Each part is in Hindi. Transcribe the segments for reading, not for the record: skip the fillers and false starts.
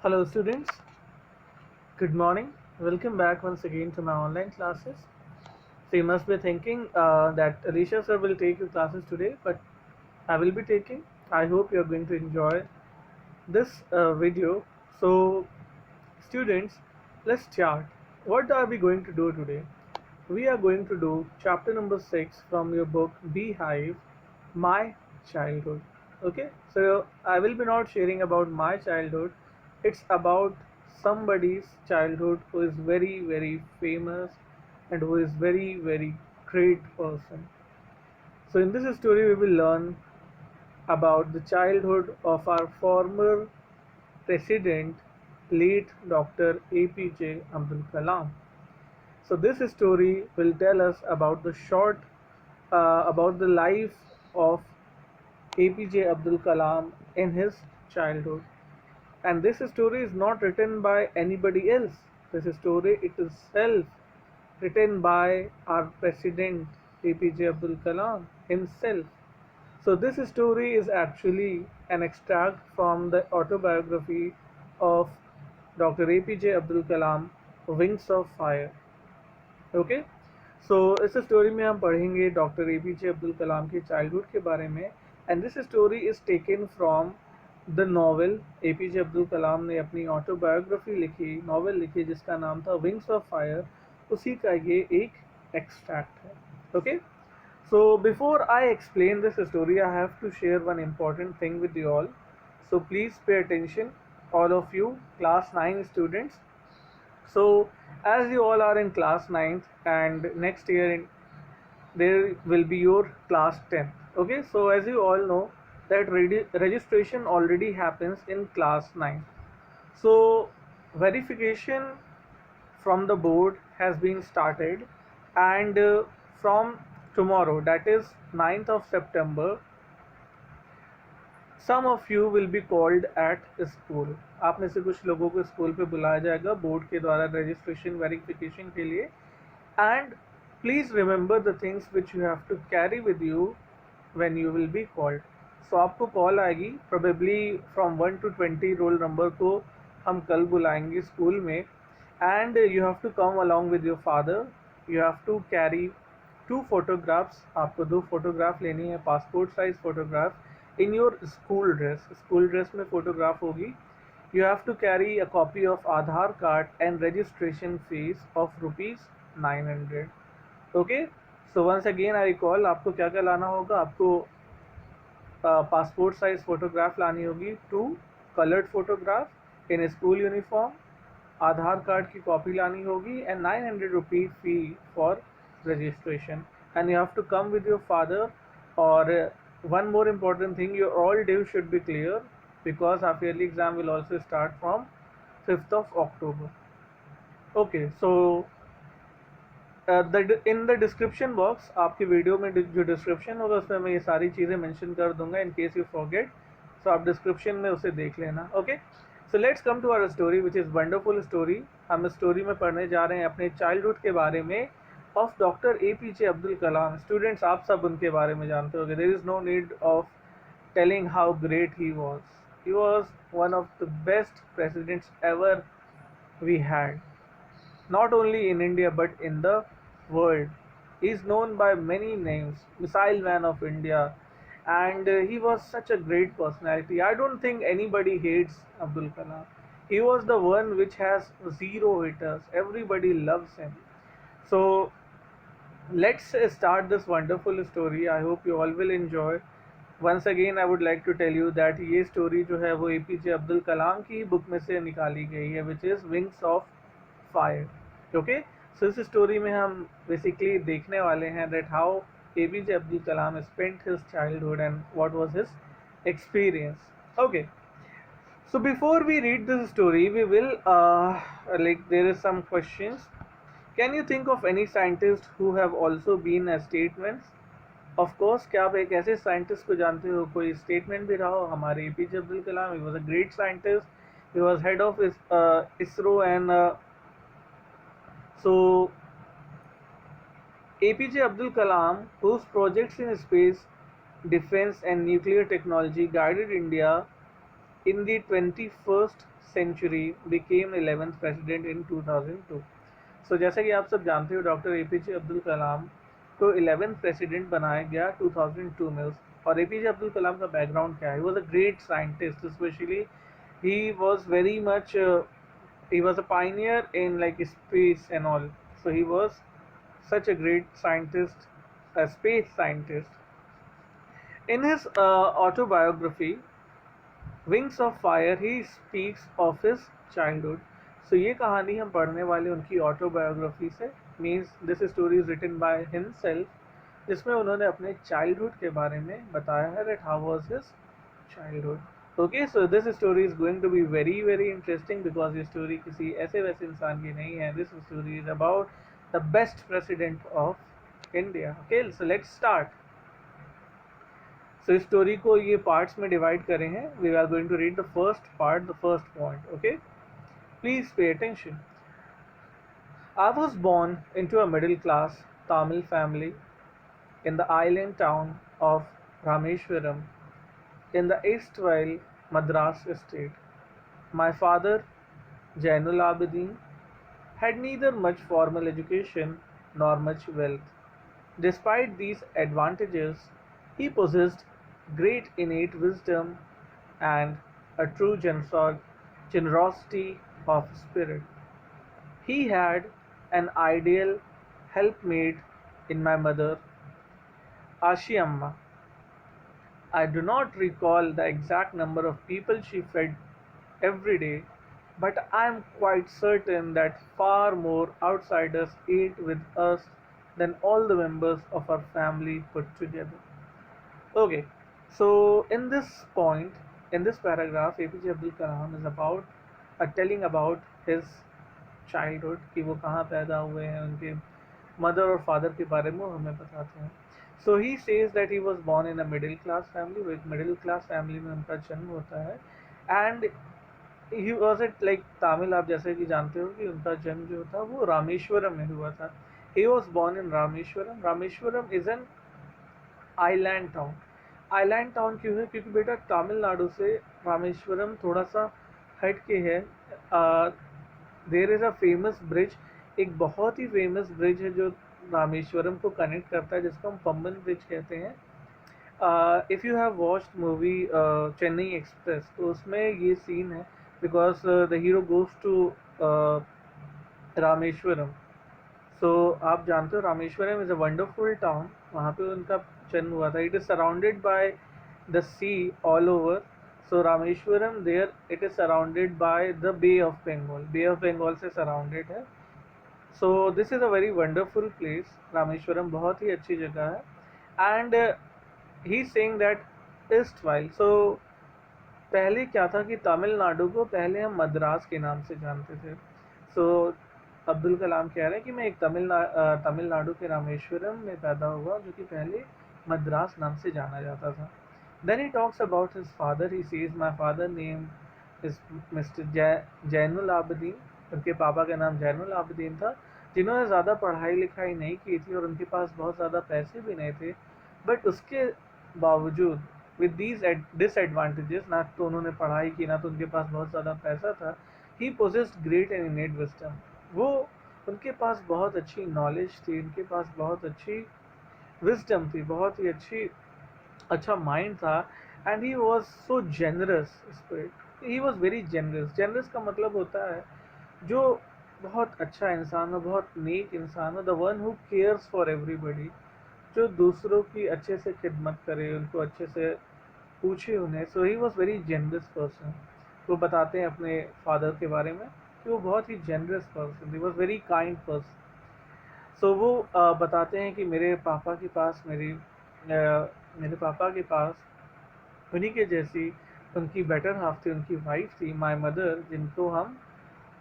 Hello students, good morning. Welcome back once again to my online classes. So you must be thinking that Alicia sir will take your classes today, but I will be taking. I hope you are going to enjoy this video. So students, let's start. What are we going to do today? We are going to do chapter number 6 from your book Beehive, My Childhood. Okay, so I will be not sharing about my childhood, it's about somebody's childhood who is very, very famous and who is very, very great person. So, in this story, we will learn about the childhood of our former president, late Dr. APJ Abdul Kalam. So this story will tell us about about the life of APJ Abdul Kalam in his childhood. And this story is not written by anybody else. This story it is self written by our president APJ Abdul Kalam himself. So this story is actually an extract from the autobiography of Dr. APJ Abdul Kalam, Wings of Fire. Okay so इस स्टोरी में हम पढ़ेंगे doctor A P J Abdul Kalam के चाइल्डहुड के बारे में and this story is taken from the novel A P J Abdul Kalam ने अपनी ऑटोबायोग्राफी लिखी नॉवेल लिखी जिसका नाम था विंग्स ऑफ फायर उसी का ये एक एक्सट्रैक्ट है okay so before I explain this story I have to share one important thing with you all so please pay attention all of you class 9 students. So as you all are in class 9th and next year there will be your class 10th. Okay, so as you all know that registration already happens in class 9. So verification from the board has been started and from tomorrow, that is 9th of September, some of you will be called at school. आप में से कुछ लोगों को स्कूल पे बुलाया जाएगा बोर्ड के द्वारा रजिस्ट्रेशन वेरिफिकेशन के लिए. And please remember the things which you have to carry with you when you will be called. So आपको कॉल आएगी probably from 1 to 20 roll number को हम कल बुलाएंगे स्कूल में. And you have to come along with your father. You have to carry 2 photographs. आपको 2 फोटोग्राफ लेनी है, passport size photograph in your school dress में photograph होगी. You have to carry a copy of Aadhaar card and registration fees of rupees 900. Okay, so once again I recall आपको क्या क्या लाना होगा. आपको पासपोर्ट साइज फोटोग्राफ लानी होगी, 2 coloured photograph in school uniform, Aadhaar card की कॉपी लानी होगी and 900 rupee fee for registration. And you have to come with your father. और one more important thing, your all dues should be clear because half yearly exam will also start from 5th of October. Okay, so in the description box आपकी वीडियो में जो डिस्क्रिप्शन होगा उसमें मैं ये सारी चीज़ें मेंशन कर दूंगा in case you forget. So आप डिस्क्रिप्शन में उसे देख लेना. Okay, so let's come to our story which is wonderful story. हम स्टोरी में पढ़ने जा रहे हैं अपने चाइल्डहुड के बारे में of doctor A P J Abdul Kalam. Students आप सब उनके बारे में जानते होंगे. There is no need of telling how great he was. He was one of the best presidents ever we had, not only in India but in the world. He is known by many names, Missile Man of India, and he was such a great personality. I don't think anybody hates Abdul Kalam. He was the one which has zero haters. Everybody loves him. So let's start this wonderful story. I hope you all will enjoy. Once again I would like to tell you that ये story जो है वो APJ अब्दुल कलाम की बुक में से निकाली गई है which is Wings of Fire. Okay, so इस स्टोरी में हम बेसिकली देखने वाले हैं that how APJ Abdul Kalam spent his childhood and what was his experience. Okay, so before we read this story we will like there is some questions. Can you think of any scientists who have also been as statesmen? Of course, क्या आप एक ऐसे साइंटिस्ट को जानते हो कोई स्टेटमेंट भी रहा हो? हमारे APJ Abdul Kalam, he was a great scientist. He was head of ISRO and so APJ Abdul Kalam whose projects in space, defense and nuclear technology guided India in the 21st century became 11th president in 2002. So जैसा कि आप सब जानते हो डॉक्टर एपीजे अब्दुल कलाम को 11th प्रेसिडेंट बनाया गया 2002 में। और एपीजे अब्दुल कलाम का बैकग्राउंड क्या है? He was a great scientist, specially he was very much he was a pioneer in like space and all. So he was such a great scientist, a space scientist. In his autobiography wings of fire he speaks of his childhood. So ये कहानी हम पढ़ने वाले उनकी ऑटोबायोग्राफी से, means this story is written by himself, जिसमें उन्होंने अपने चाइल्डहुड के बारे में बताया है that how was his childhood. Okay, so this story is going to be very very interesting because ये स्टोरी किसी ऐसे वैसे इंसान की नहीं है। This story is about the best president of India. Okay, so let's start. So इस स्टोरी को ये पार्ट्स में डिवाइड करें हैं। We are going to read the first part, the first point. Okay, please pay attention. I was born into a middle class Tamil family in the island town of Rameshwaram in the erstwhile Madras state. My father, Jainul Abidin, had neither much formal education nor much wealth. Despite these advantages, he possessed great innate wisdom and a true generosity of spirit. He had an ideal helpmate in my mother, Ashiamma. I do not recall the exact number of people she fed every day, but I am quite certain that far more outsiders ate with us than all the members of our family put together. Okay, so in this point, in this paragraph, APJ Abdul Kalam is about telling about his childhood, कि वो कहाँ पैदा हुए हैं, उनके मदर और फादर के बारे में हमें बताते हैं। So he says that he was born in a middle class family, वो एक middle class family में उनका जन्म होता है, and he was at like Tamil, आप जैसे कि जानते हो कि उनका जन्म जो था वो रामेश्वरम में हुआ था। He was born in Rameswaram. Rameswaram is an island town. Island town क्यों है? क्योंकि बेटा तमिलनाडु से रामेश्वरम थोड़ा सा हट के है। There is a famous bridge, एक बहुत ही फेमस ब्रिज है जो रामेश्वरम को कनेक्ट करता है, जिसको हम पम्बन ब्रिज कहते हैं। If you have watched movie Chennai express, तो उसमें ये सीन है because the hero goes to Rameswaram. So आप जानते हो Rameswaram is a wonderful town, वहाँ पे उनका जन्म हुआ था। It is surrounded by the sea all over. So Rameswaram there it is surrounded by the bay of Bengal, bay of Bengal से सराउंडेड है। So this is a very wonderful place. Rameswaram बहुत ही अच्छी जगह है। And he saying that erstwhile, so पहले क्या था कि तमिलनाडु को पहले हम मद्रास के नाम से जानते थे। सो अब्दुल कलाम कह रहे हैं कि मैं एक तमिलनाडु के रामेश्वरम में पैदा हुआ, जो कि पहले मद्रास नाम से जाना जाता था। Then he talks about his father. He says my father name is mister Zainul Abedin. उनके पापा का नाम जैनुल आबदीन था, जिन्होंने ज़्यादा पढ़ाई लिखाई नहीं की थी और उनके पास बहुत ज़्यादा पैसे भी नहीं थे। बट उसके बावजूद विद दीज डिसएडवांटेजेस, ना तो उन्होंने पढ़ाई की, ना तो उनके पास बहुत ज़्यादा पैसा था, he possessed great and innate wisdom. वो उनके पास बहुत अच्छी नॉलेज थी, उनके पास बहुत अच्छी विजडम थी, बहुत ही अच्छा माइंड था। And he was so generous spirit, he was very generous. Generous का मतलब होता है जो बहुत अच्छा इंसान हो, बहुत नेक इंसान हो, the one who cares for everybody, जो दूसरों की अच्छे से खिदमत करे, उनको अच्छे से पूछे उन्हें। So he was very generous person. वो बताते हैं अपने फादर के बारे में कि वो बहुत ही generous person, he was very kind person. So वो बताते हैं कि मेरे पापा के पास उन्हीं के जैसी उनकी बेटर हाफ थी, उनकी वाइफ थी, माय मदर, जिनको हम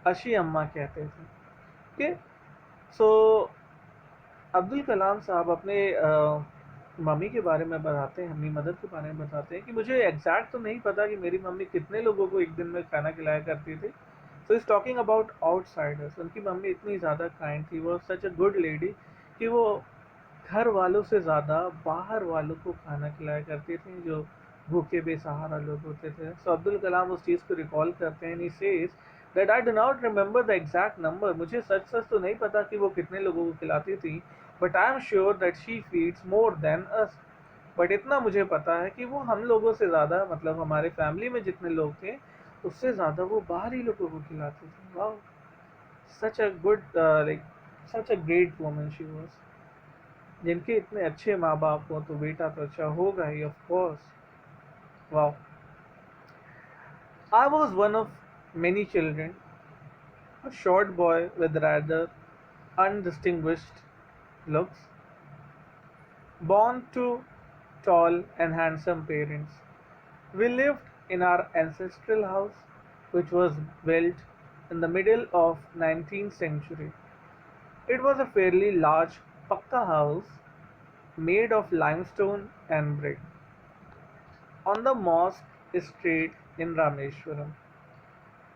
अशी अम्मा कहते थे। ओके, सो अब्दुल कलाम साहब अपने मम्मी के बारे में बताते हैं, अपनी मदर के बारे में बताते हैं कि मुझे एग्जैक्ट तो नहीं पता कि मेरी मम्मी कितने लोगों को एक दिन में खाना खिलाया करती थी। So is talking about outsiders. उनकी मम्मी इतनी ज़्यादा काइंड थी, वो सच अ गुड लेडी कि वो घर वालों से ज़्यादा बाहर वालों को खाना खिलाया करती थी, जो भूखे बेसहारा लोग होते थे। सो अब्दुल कलाम उस चीज़ को रिकॉल करते हैं, ही says that I do not remember the exact number, मुझे सच सच तो नहीं पता कि वो कितने लोगों को खिलाती थी, but I am sure that she feeds more than us, but इतना मुझे पता है कि वो हम लोगों से ज़्यादा, मतलब हमारे फैमिली में जितने लोग थे उससे ज़्यादा वो बाहरी लोगों को खिलाती थी। वाह, such a good, like such a great woman she was. जिनके इतने अच्छे माँ बाप हो तो बेटा तो अच्छा होगा ही, ऑफ कोर्स। वाह। I was one of many children, a short boy with rather undistinguished looks, born to tall and handsome parents. We lived in our ancestral house, which was built in the middle of 19th century. It was a fairly large pakka house made of limestone and brick on the mosque street in Rameshwaram.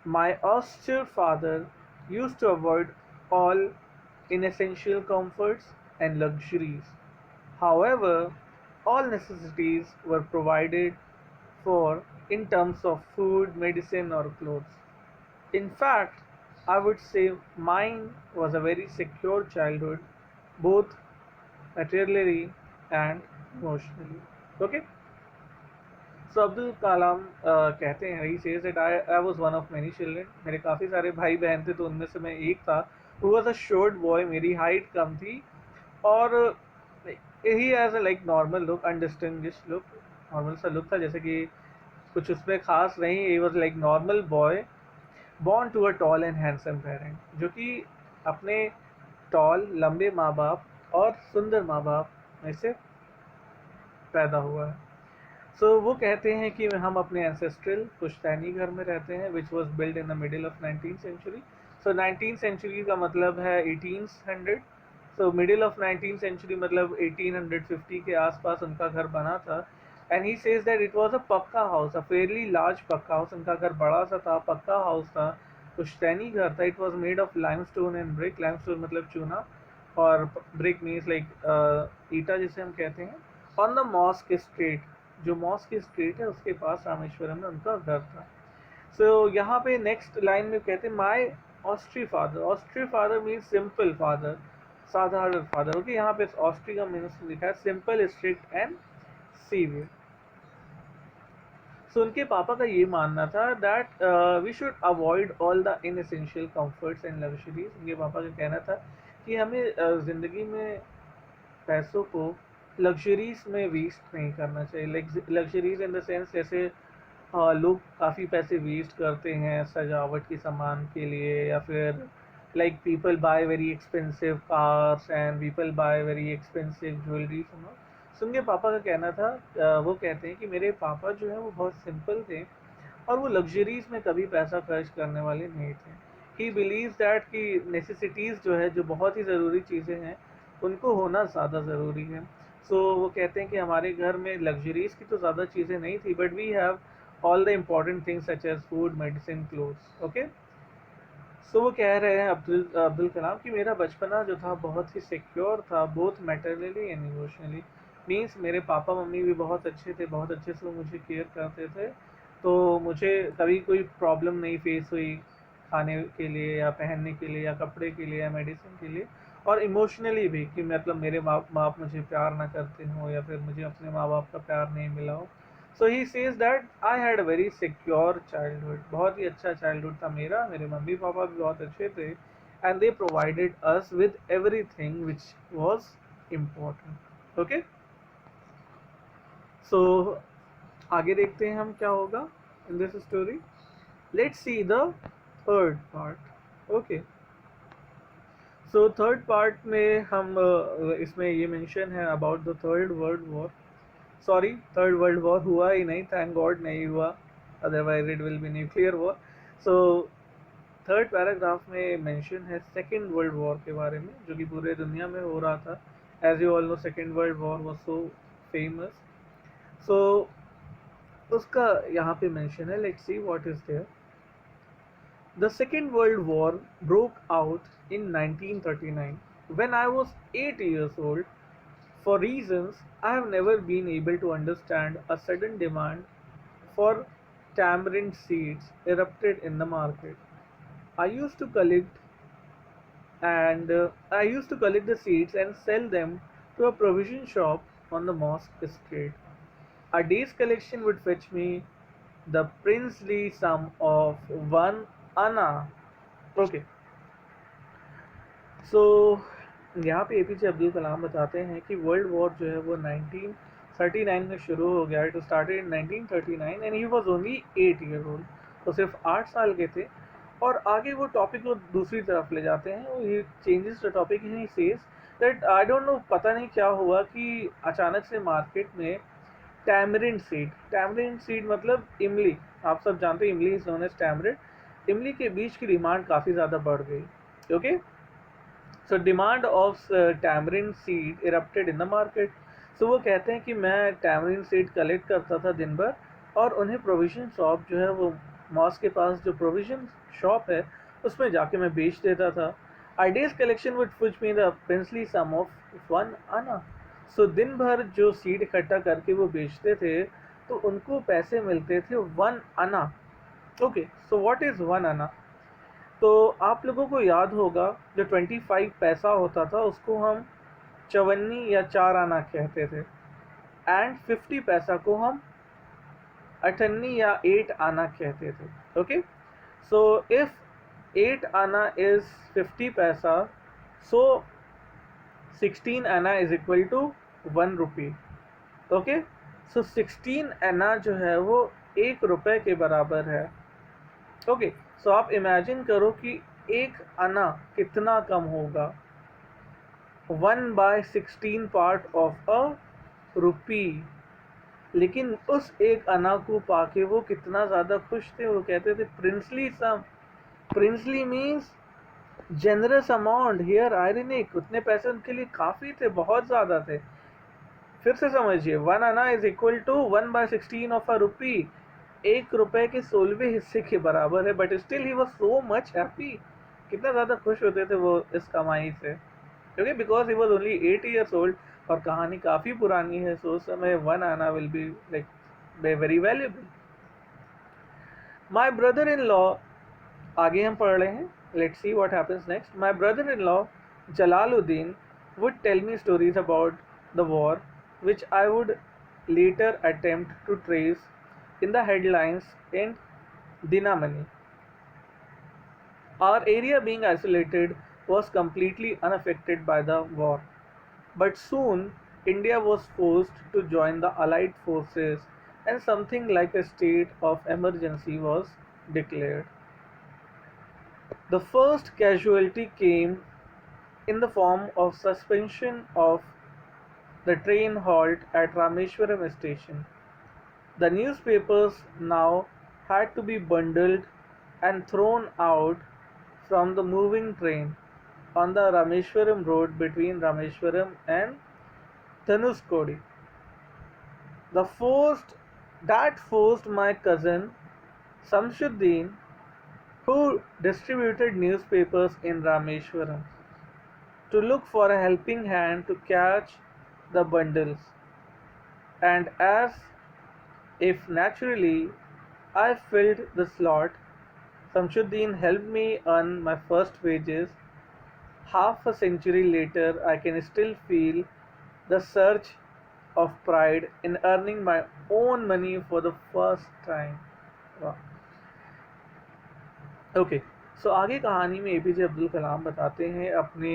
My austere father used to avoid all inessential comforts and luxuries. However, all necessities were provided for in terms of food, medicine, or clothes. In fact, I would say mine was a very secure childhood, both materially and emotionally. Okay? सो अब्दुल कलाम कहते हैं, ही says that I was one of many children, मेरे काफ़ी सारे भाई बहन थे तो उनमें से मैं एक था। Who was a short boy, मेरी हाइट कम थी, और he has a like normal look, undistinguished look, normal सा लुक था, जैसे कि कुछ उसमें खास नहीं। He was like normal boy born to a tall and handsome parent, जो कि अपने टॉल लंबे माँ बाप और सुंदर माँ बाप में से पैदा हुआ है। वो कहते हैं कि हम अपने एंसेस्ट्रल पुश्तैनी घर में रहते हैं, which was build in the middle of 19th century. 19th century का मतलब है 1800। मिडिल ऑफ 19th सेंचुरी मतलब 1850 के आसपास उनका घर बना था। And he says that it was a पक्का हाउस, अ फेयरली लार्ज पक्का हाउस। उनका घर बड़ा सा था, पक्का हाउस था, पुश्तैनी घर था। It was made of limestone and brick, limestone मतलब चूना, और ब्रिक मीन्स लाइक ईटा जिसे हम कहते हैं। ऑन द मॉस्क स्ट्रीट, जो मॉस्क स्ट्रीट है उसके पास रामेश्वरम में उनका घर था। यहाँ पे नेक्स्ट लाइन में कहते हैं my austere father. Austere father means simple father, साधारण फादर। ओके, यहाँ पे ऑस्ट्री का मीन्स लिखा है सिंपल, स्ट्रिक्ट एंड सीवियर। उनके पापा का ये मानना था that we should avoid all the inessential comforts and luxuries. उनके पापा का कहना था कि हमें ज़िंदगी में पैसों को लग्जरीज में वेस्ट नहीं करना चाहिए। Like luxuries in the sense, जैसे लोग काफ़ी पैसे वेस्ट करते हैं सजावट के सामान के लिए, या फिर like people buy very expensive cars and people buy very expensive jewellery. सुन पापा का कहना था, वो कहते हैं कि मेरे पापा जो है वो बहुत सिंपल थे और वो लग्जरीज में कभी पैसा खर्च करने वाले नहीं थे। ही बिलीव दैट कि नेसेसिटीज़ जो है, जो बहुत ही ज़रूरी चीज़ें हैं, उनको होना ज़्यादा ज़रूरी है। वो कहते हैं कि हमारे घर में लग्जरीज की तो ज़्यादा चीज़ें नहीं थी, but we have all the important things such as food, medicine, clothes. Okay, वो कह रहे हैं अब्दुल अब्दुल कलाम कि मेरा बचपना जो था बहुत ही सिक्योर था, बोथ मैटरनली एंड इमोशनली। मीन्स मेरे पापा मम्मी भी बहुत अच्छे थे, बहुत अच्छे से वो मुझे केयर करते थे, तो मुझे कभी कोई प्रॉब्लम नहीं फेस हुई खाने के लिए या पहनने के लिए या कपड़े के लिए या मेडिसिन के लिए। और इमोशनली भी, कि मतलब मेरे माँ बाप मुझे प्यार ना करते हों या फिर मुझे अपने माँ बाप का प्यार नहीं मिला हो। ही says that I had a very secure childhood, बहुत ही अच्छा चाइल्डहुड था मेरा। मेरे मम्मी पापा भी बहुत अच्छे थे and they provided us with everything which was important. Okay, so आगे देखते हैं हम क्या होगा in this story. Let's see the third part. Okay, third part में हम इसमें ये मेंशन है about the third world war. Sorry, third world war हुआ ही नहीं, थैंक गॉड नहीं हुआ, otherwise it will be nuclear war. So third paragraph में मेंशन है सेकेंड वर्ल्ड वॉर के बारे में, जो कि पूरे दुनिया में हो रहा था। As you all know, second world war was so famous. So उसका यहाँ पे मेंशन है, let's see what is there. The Second World War broke out in 1939 when I was 8 years old. For reasons I have never been able to understand, a sudden demand for tamarind seeds erupted in the market. I used to collect I used to collect the seeds and sell them to a provision shop on the mosque street. A day's collection would fetch me the princely sum of 1 anna. Okay, सो यहाँ पे एपीजे अब्दुल कलाम बताते हैं कि वर्ल्ड वॉर जो है वो 1939 में शुरू हो गया. It started in 1939 and he was only 8 year old. तो सिर्फ 8 साल के थे. और आगे वो टॉपिक को दूसरी तरफ ले जाते हैं. ये changes the topic he says that I don't know, पता नहीं क्या हुआ कि अचानक से मार्केट में टैमरिंड सीड मतलब इमली, आप सब जानते हैं इमली इज नोन एज टैमरिंड. इमली के बीज की डिमांड काफ़ी ज़्यादा बढ़ गई. Okay, so demand of tamarind seed erupted in the market. So वो कहते हैं कि मैं टैमरिन सीड कलेक्ट करता था दिन भर और उन्हें प्रोविजन शॉप जो है वो मॉस्क के पास जो प्रोविजन शॉप है उसमें जाके मैं बेच देता था. I day's collection would fetch me the princely sum of 1 anna. सो दिन भर जो सीड इकट्ठा करके वो बेचते थे तो उनको पैसे मिलते थे 1 आना. ओके, सो व्हाट इज़ 1 आना? तो आप लोगों को याद होगा जो 25 पैसा होता था उसको हम चवन्नी या 4 आना कहते थे. एंड 50 पैसा को हम अठन्नी या 8 आना कहते थे. ओके, सो इफ 8 आना इज 50 पैसा, so 16 anna is equal to 1 rupee. Okay, so 16 anna जो है वो 1 रुपये के बराबर है. ओके, सो आप इमेजिन करो कि 1 आना कितना कम होगा. 1/16 पार्ट ऑफ अ रुपी. लेकिन उस 1 आना को पाके वो कितना ज़्यादा खुश थे. वो कहते थे princely sum. Princely means generous amount. Here ironic, उतने पैसे उनके लिए काफ़ी थे, बहुत ज़्यादा थे. फिर से समझिए, 1 anna is equal to 1/16 of a rupee. 1 रुपये के 16वें हिस्से के बराबर है. But still he was so much happy. कितना ज़्यादा खुश होते थे वो इस कमाई से, क्योंकि because he was only 8 years old. और कहानी काफ़ी पुरानी है, सो उस समय 1 आना will be like very valuable. My brother in law, आगे हम पढ़ रहे हैं. Let's see what happens next. My brother in law Jalaluddin would tell me stories about the war, which I would later attempt to trace in the headlines in Dinamani. Our area being isolated was completely unaffected by the war, but soon India was forced to join the Allied forces and something like a state of emergency was declared. The first casualty came in the form of suspension of the train halt at Rameshwaram station. The newspapers now had to be bundled and thrown out from the moving train on the Rameshwaram road between Rameshwaram and Dhanuskodi. That forced my cousin Samshuddin, who distributed newspapers in Rameshwaram, to look for a helping hand to catch the bundles. And as if naturally I filled the slot, Samshuddin helped me earn my first wages. Half a century later, I can still feel the surge of pride in earning my own money for the first time. Wow. Okay, so आगे कहानी में एपीजे अब्दुल कलाम बताते हैं अपने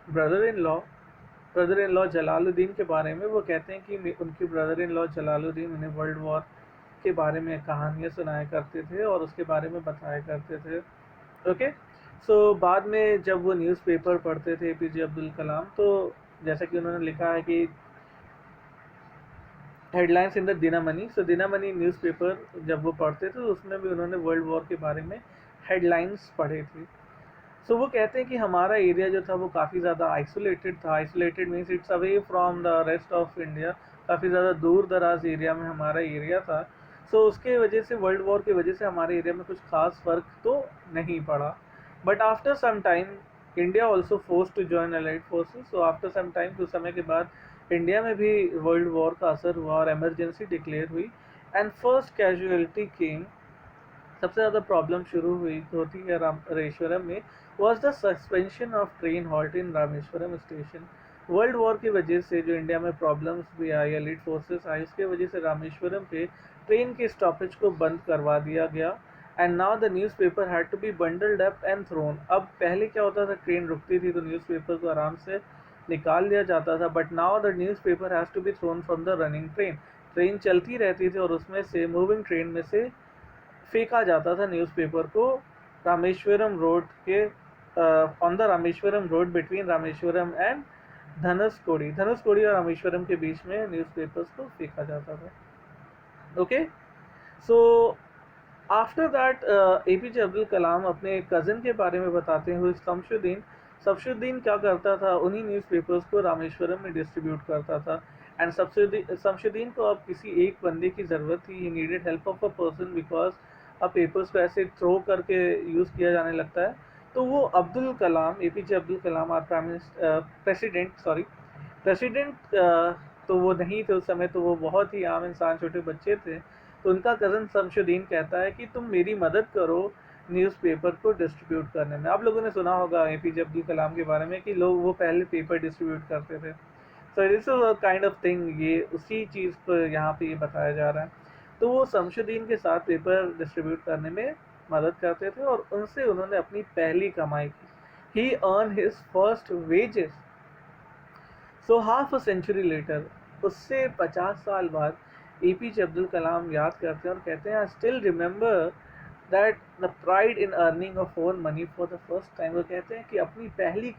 ब्रदर इन लॉ जलालुद्दीन के बारे में. वो कहते हैं कि उनके ब्रदर इन लॉ जलालुद्दीन उन्हें वर्ल्ड वॉर के बारे में कहानियाँ सुनाया करते थे और उसके बारे में बताया करते थे. ओके, सो बाद में जब वो न्यूज़पेपर पढ़ते थे एपीजे अब्दुल कलाम, तो जैसा कि उन्होंने लिखा है कि headlines in the Dinamani. So Dinamani newspaper जब वो पढ़ते थे तो उसमें भी उन्होंने वर्ल्ड वॉर के बारे में हेडलाइंस पढ़े थे. सो वो कहते हैं कि हमारा एरिया जो था वो काफ़ी ज़्यादा आइसोलेटेड था. Isolated means it's away from the rest of India. काफ़ी ज़्यादा दूर दराज एरिया में हमारा एरिया था. सो उसके वजह से वर्ल्ड वॉर की वजह से हमारे एरिया में कुछ खास फ़र्क तो नहीं पड़ा. But after some time India also force to join allied forces. So after some time, कुछ समय के बाद इंडिया में भी वर्ल्ड वॉर का असर हुआ और एमरजेंसी डिक्लेयर हुई. एंड फर्स्ट कैजुअलिटी केम, सबसे ज़्यादा प्रॉब्लम शुरू हुई होती है रामेश्वरम में, was the suspension of train halt in Rameswaram station. World war की वजह से जो इंडिया में प्रॉब्लम्स भी आई, एलिट फोर्सेस आई, उसके वजह से रामेश्वरम पे ट्रेन के स्टॉपेज को बंद करवा दिया गया. And now the newspaper had to be bundled up and thrown. अब पहले क्या होता था, ट्रेन रुकती थी तो न्यूज़पेपर को आराम से निकाल लिया जाता था, but now the newspaper has to be thrown from the running train. Train चलती रहती थी और उसमें से, मूविंग ट्रेन में से फेंका जाता था न्यूज़पेपर को रामेश्वरम रोड के, on the Rameswaram road between Rameswaram and Dhanushkodi. Dhanushkodi और रामेश्वरम के बीच में न्यूज़पेपर्स को फेंका जाता था. Okay, so after that APJ Abdul Kalam अपने कज़न के बारे में बताते हुए शमशुद्दीन. शमशुद्दीन क्या करता था, उन्हीं न्यूज़पेपर्स को रामेश्वरम में डिस्ट्रीब्यूट करता था. एंड शमशुद्दीन को अब किसी एक बंदे की ज़रूरत थी. He needed help of a person because अब पेपर्स को ऐसे थ्रो करके यूज़ किया जाने लगता है. तो वो अब्दुल कलाम, APJ अब्दुल कलाम और प्रेसिडेंट तो वो नहीं थे उस समय, तो वो बहुत ही आम इंसान, छोटे बच्चे थे. तो उनका कज़न शमशुद्दीन कहता है कि तुम मेरी मदद करो न्यूज़पेपर को डिस्ट्रीब्यूट करने में. आप लोगों ने सुना होगा APJ अब्दुल कलाम के बारे में कि लोग वो पहले पेपर डिस्ट्रीब्यूट करते थे. So this is a kind of thing, ये उसी चीज़ पर यहाँ पे ये बताया जा रहा है. तो वो शमशुद्दीन के साथ पेपर डिस्ट्रीब्यूट करने में मदद करते थे और उनसे उन्होंने अपनी पहली कमाई की. He earn his first wages. So half a century later, उससे 50 साल बाद APJ अब्दुल कलाम याद करते हैं और कहते हैं, I still remember that the pride in earning of own money for the first time. वो कहते हैं कि अपनी पहली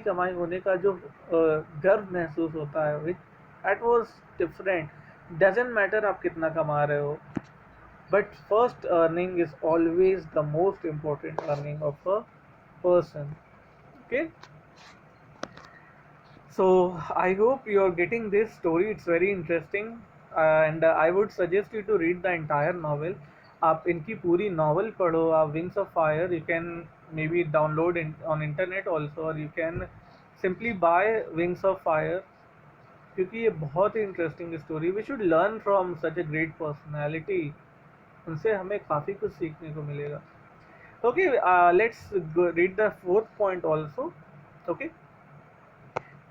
कमाई होने का जो गर्व महसूस होता है, which that was different. Doesn't matter आप कितना कमा रहे हो, but first earning is always the most important earning of a person. Okay, so I hope you are getting this story. It's very interesting, and I would suggest you to read the entire novel. आप इनकी पूरी नॉवल पढ़ो. आप wings of fire you can maybe download on internet also, or you can simply buy wings of fire, क्योंकि ये बहुत ही interesting story. We should learn from such a great personality. उनसे हमें काफ़ी कुछ सीखने को मिलेगा. Okay, let's read the fourth point also. Okay,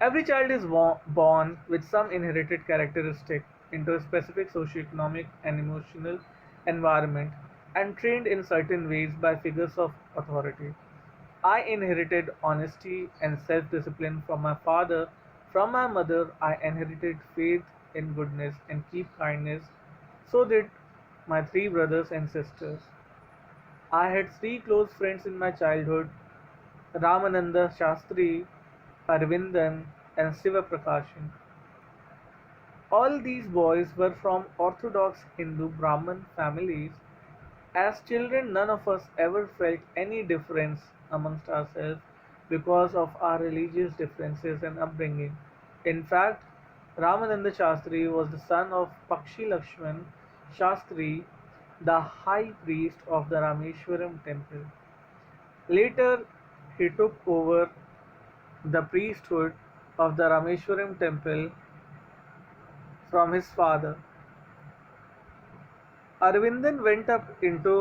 every child is born with some inherited characteristic into a specific socioeconomic and emotional environment and trained in certain ways by figures of authority. I inherited honesty and self-discipline from my father. From my mother, I inherited faith in goodness and keep kindness. So did my three brothers and sisters. I had three close friends in my childhood: Ramananda Shastri, Arvindan, and Siva Prakashan. All these boys were from orthodox Hindu Brahmin families. As children, none of us ever felt any difference amongst ourselves because of our religious differences and upbringing. In fact, Ramananda Shastri was the son of Pakshi Lakshman Shastri, the high priest of the Rameshwaram temple. Later, he took over the priesthood of the Rameshwaram temple from his father. Arvindan went up into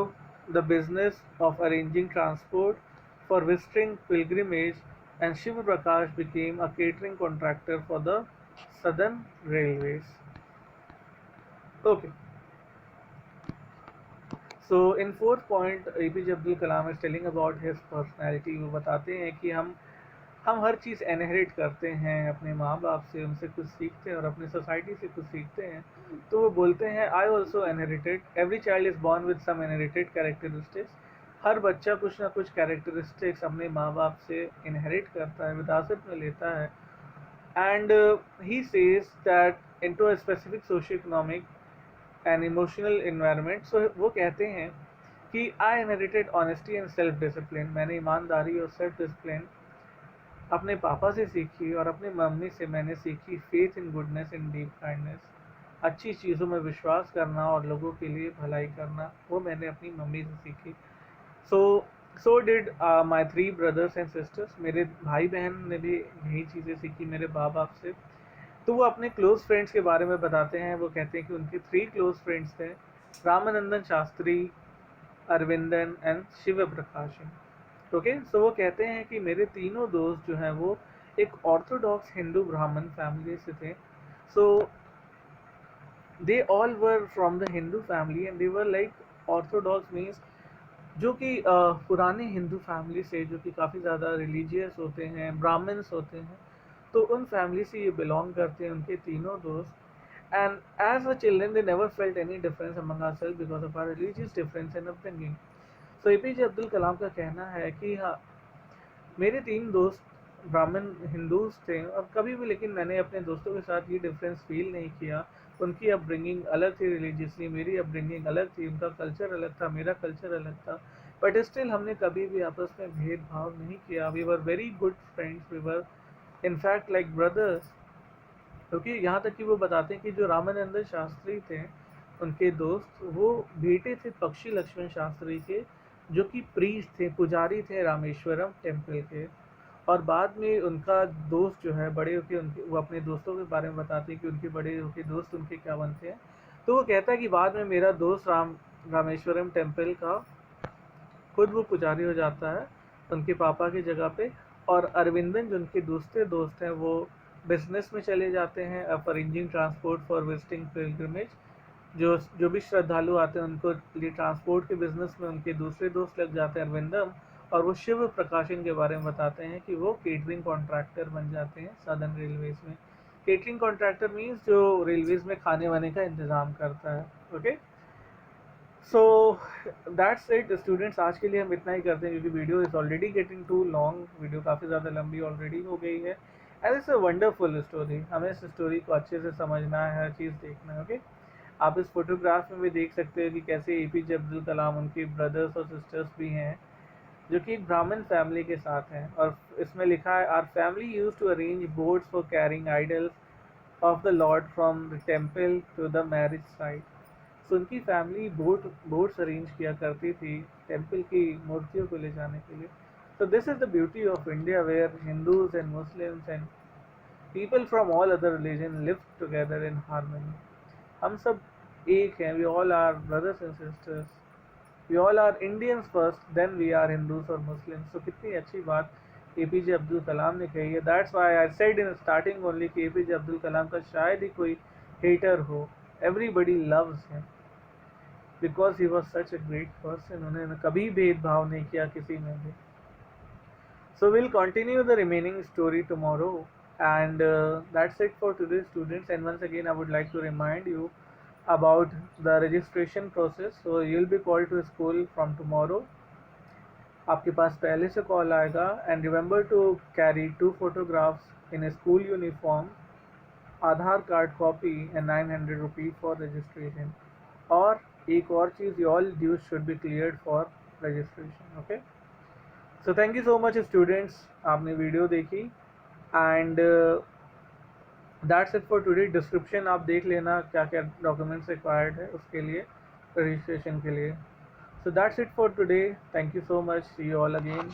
the business of arranging transport for visiting pilgrimage, and Shiva Prakash became a catering contractor for the Southern Railways. Okay. So in fourth point, APJ Abdul Kalam is telling about his personality. वो बताते हैं कि हम हर चीज़ इनहेरिट करते हैं अपने माँ बाप से, उनसे कुछ सीखते हैं और अपनी सोसाइटी से कुछ सीखते हैं. तो वो बोलते हैं, I also inherited. Every child is born with some inherited characteristics. हर बच्चा कुछ ना कुछ कैरेक्टरिस्टिक्स अपने माँ बाप से इनहेरिट करता है, विरासत में लेता है. And he says that into a specific socio economic and emotional environment. So वो कहते हैं कि I inherited honesty and self discipline. मैंने ईमानदारी और सेल्फ डिसिप्लिन अपने पापा से सीखी और अपनी मम्मी से मैंने सीखी faith in goodness and deep kindness. अच्छी चीज़ों में विश्वास करना और लोगों के लिए भलाई करना, वो मैंने अपनी मम्मी से सीखी. So so did my 3 brothers and sisters, मेरे भाई बहन ने भी यही चीज़ें सीखी मेरे माँ बाप से। तो वो अपने क्लोज फ्रेंड्स के बारे में बताते हैं। वो कहते हैं कि उनके 3 क्लोज फ्रेंड्स थे, रामानंदन शास्त्री, अरविंदन एंड शिव प्रकाशन। ओके, सो वो कहते हैं कि मेरे तीनों दोस्त जो हैं वो एक ऑर्थोडॉक्स हिंदू ब्राह्मण फैमिली से थे। So they all were from the Hindu family and they were like orthodox means जो कि पुराने हिंदू फैमिली से, जो कि काफ़ी ज़्यादा रिलीजियस होते हैं, ब्राह्मण्स होते हैं, तो उन फैमिली से ये बिलोंग करते हैं उनके तीनों दोस्त। And as a children they never felt any difference among ourself because of our religious difference in upbringing. So APJ Abdul Kalam का कहना है कि हाँ, मेरे 3 दोस्त ब्राह्मण हिंदूज थे और कभी भी लेकिन मैंने अपने दोस्तों के साथ ये डिफरेंस फील नहीं किया। उनकी अपब्रिंगिंग अलग थी रिलीजियसली, मेरी अपब्रिंगिंग अलग थी, उनका कल्चर अलग था, मेरा कल्चर अलग था, बट स्टिल हमने कभी भी आपस में भेदभाव नहीं किया। We were very good friends, we were in fact like brothers. क्योंकि यहाँ तक कि वो बताते हैं कि जो रामानंदन शास्त्री थे, उनके दोस्त, वो बेटे थे पक्षी लक्ष्मण शास्त्री के, जो कि प्रीस्ट थे, पुजारी थे रामेश्वरम टेम्पल के। और बाद में उनका दोस्त जो है बड़े होके, उनके वो अपने दोस्तों के बारे में बताते हैं कि उनके बड़े होके दोस्त उनके क्या बनते हैं। तो वो कहता है कि बाद में मेरा दोस्त रामेश्वरम टेम्पल का खुद वो पुजारी हो जाता है उनके पापा की जगह पे। और अरविंदन जो उनके दूसरे दोस्त हैं वो बिजनेस में चले जाते हैं, arranging transport for visiting pilgrimage. जो जो भी श्रद्धालु आते हैं उनको लिए ट्रांसपोर्ट के बिजनेस में उनके दूसरे दोस्त लग जाते हैं अरविंदम। और वो शिव प्रकाशन के बारे में बताते हैं कि वो केटरिंग कॉन्ट्रैक्टर बन जाते हैं सदर्न रेलवेज में। केटरिंग कॉन्ट्रैक्टर मीन्स जो रेलवेज में खाने वाने का इंतज़ाम करता है। Okay, so that's it students, आज के लिए हम इतना ही करते हैं क्योंकि video is already getting too long, video काफ़ी ज़्यादा लंबी ऑलरेडी हो गई है। And it's a wonderful story, हमें इस स्टोरी को अच्छे से समझना है, हर चीज़ देखना है। ओके, आप इस फोटोग्राफ में भी देख सकते हो कि कैसे एपीजे अब्दुल कलाम, उनके ब्रदर्स और सिस्टर्स भी हैं जो कि एक ब्राह्मण फैमिली के साथ हैं। और इसमें लिखा है, our family used to arrange boats for carrying idols of the lord from the temple to the marriage site. So उनकी फैमिली बोट्स अरेंज किया करती थी टेम्पल की मूर्तियों को ले जाने के लिए। So this is the beauty of India where Hindus and Muslims and people from all other religion live together in harmony. हम सब एक हैं, we all are brothers and sisters, we all are Indians first, then we are Hindus or Muslims. So कितनी अच्छी बात एपीजे अब्दुल कलाम ने कही है। That's why I said in starting only कि एपीजे अब्दुल कलाम का शायद ही कोई hater हो, everybody loves him because he was such a great person. उन्होंने कभी भेदभाव नहीं किया किसी में भी। So we'll continue the remaining story tomorrow, and that's it for today, students. And once again, I would like to remind you about the registration process. So you'll be called to school from tomorrow. आपके पास पहले से कॉल आएगा। And remember to carry 2 photographs in school uniform, Aadhaar card copy and 900 rupees for registration. और एक और चीज़, all dues should be cleared for registration. Okay, so thank you so much students, आपने वीडियो देखी। And that's it for today. Description आप देख लेना क्या क्या डॉक्यूमेंट्स रिक्वायर्ड है उसके लिए, रजिस्ट्रेशन के लिए। So that's it for today, thank you so much, see you all again.